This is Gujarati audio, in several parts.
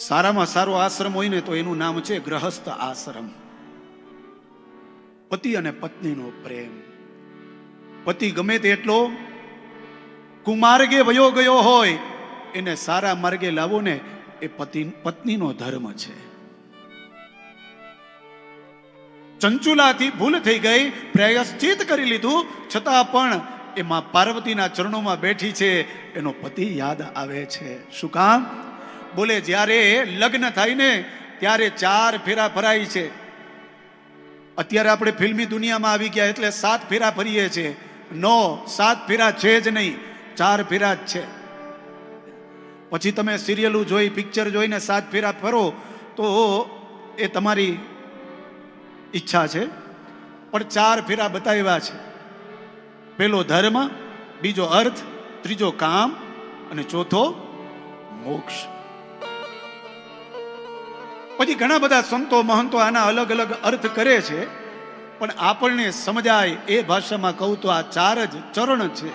સારામાં સારો આશ્રમ હોય ને તો એનું નામ છે ગ્રહસ્થ આશ્રમ. પતિ અને પત્નીનો પ્રેમ. પતિ ગમે તેટલો કુમાર્ગે વયો ગયો હોય એને સારા માર્ગે લાવો ને એ પત્નીનો ધર્મ છે. ચંચુલાથી ભૂલ થઈ ગઈ, પ્રાયશ્ચિત કરી લીધું, છતાં પણ એમાં પાર્વતીના ચરણોમાં બેઠી છે, એનો પતિ યાદ આવે છે. શું કામ? બોલે જ્યારે લગ્ન થાય ને ત્યારે 4 ફેરા ફરાય છે. અત્યારે આપણે ફિલ્મી દુનિયામાં આવી ગયા એટલે 7 ફેરા ફરીએ છીએ. નો, 7 ફેરા છે જ નહીં, 4 ફેરા જ છે. પછી તમે સિરિયલો જોઈ, પિક્ચર જોઈને 7 ફેરા ફરો તો એ તમારી ઈચ્છા છે, પણ 4 ફેરા બતાવ્યા છે. પેલો ધર્મ, બીજો અર્થ, ત્રીજો કામ અને ચોથો મોક્ષ. પછી ઘણા બધા સંતો મહંતો આના અલગ અલગ અર્થ કરે છે, પણ આપણને સમજાય એ ભાષામાં કહું તો આ 4 જ ચરણ છે,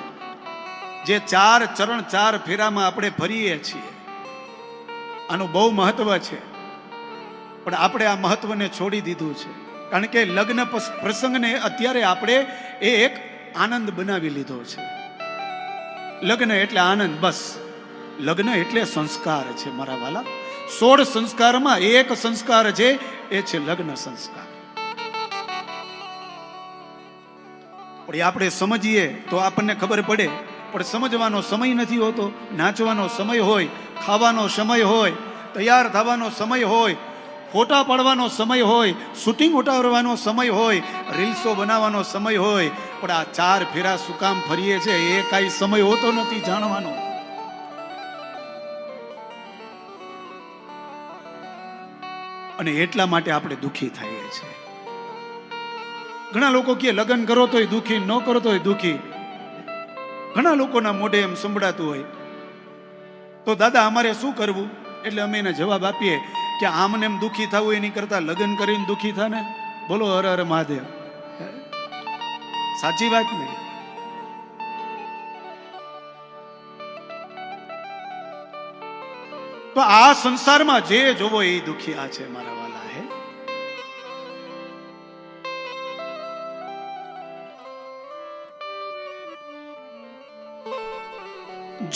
જે 4 ચરણ 4 ફેરામાં આપણે ફરીએ છીએ. આનું બહુ મહત્વ છે, પણ આપણે આ મહત્વને છોડી દીધું છે. કારણ કે લગ્ન પ્રસંગને અત્યારે આપણે એક આનંદ બનાવી લીધો છે. લગ્ન એટલે આનંદ, બસ. લગ્ન એટલે સંસ્કાર છે મારા વાલા. 16 સંસ્કારમાં એક સંસ્કાર છે, એ છે લગ્ન સંસ્કાર. પણ આપણે સમજીએ તો આપણને ખબર પડે, પણ સમજવાનો સમય નથી હોતો. નાચવાનો સમય હોય, ખાવાનો સમય હોય, તૈયાર થવાનો સમય હોય, ફોટા પાડવાનો સમય હોય, શૂટિંગ ઉતારવાનો સમય હોય, રીલ્સો બનાવવાનો સમય હોય, પણ આ 4 ફેરા શું કામ ફરીએ છે એ કાંઈ સમય હોતો નથી જાણવાનો. અને એટલા માટે આપણે દુઃખી થઈએ છીએ. ઘણા લોકો કહે લગ્ન કરો તોય દુઃખી, ન કરો તોય દુઃખી. ઘણા લોકોના મોઢે એમ સંભળાતું હોય. તો દાદા અમારે શું કરવું? એટલે અમે એને જવાબ આપીએ કે આમને એમ દુઃખી થવું એની કરતા લગ્ન કરીને દુઃખી થાને. બોલો હર હર મહાદેવ. સાચી વાત ને? તો આ સંસારમાં જે જોવો એ દુખિયા છે મારા વાલા. હે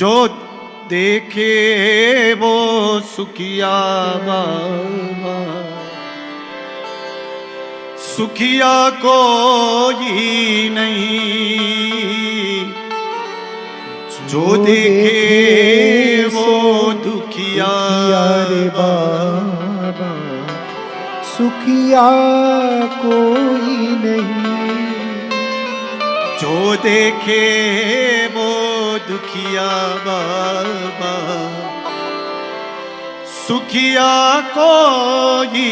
જો देखे वो सुखिया सुखिया कोई नहीं, जो देखे वो दुखिया रे बाबा, सुखिया कोई नहीं, जो देखे वो दुखिया बाबा, सुखिया कोई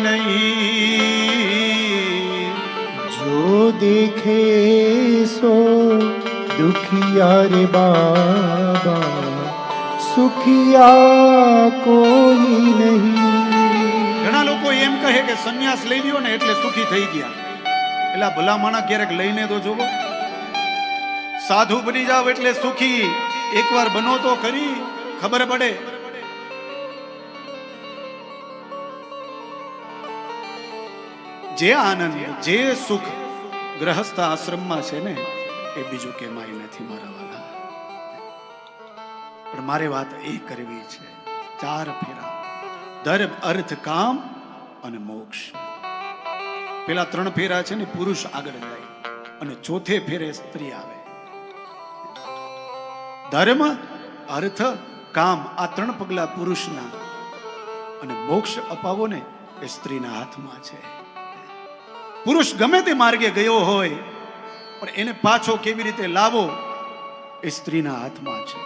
नहीं, जो देखे सो दुखिया रे बाबा, सुखिया कोई नहीं. ઘણા લોકો એમ કહે કે સંન્યાસ લઈ લ્યો ને એટલે સુખી થઈ ગયા. એટલે ભલા માણા ક્યારેક લઈને તો જોવો. સાધુ બની જાવ એટલે સુખી. એકવાર બનો તો ખરી, ખબર પડે. જે આનંદ, જે સુખ ગ્રહસ્થ આશ્રમમાં છે ને એ બીજું કેમાય નથી મારા વાલા. પણ મારે વાત એ કરવી છે, 4 ફેરા, ધર્મ, અર્થ, કામ અને મોક્ષ. પેલા 3 ફેરા છે ને પુરુષ આગળ જાય અને ચોથે ફેરે સ્ત્રી આવે. ધર્મ, અર્થ, કામ, આ 3 પગલા પુરુષના, અને મોક્ષ અપાવો ને એ સ્ત્રીના હાથમાં છે. પુરુષ ગમે તે માર્ગે ગયો હોય પણ એને પાછો કેવી રીતે લાવો એ સ્ત્રીના હાથમાં છે.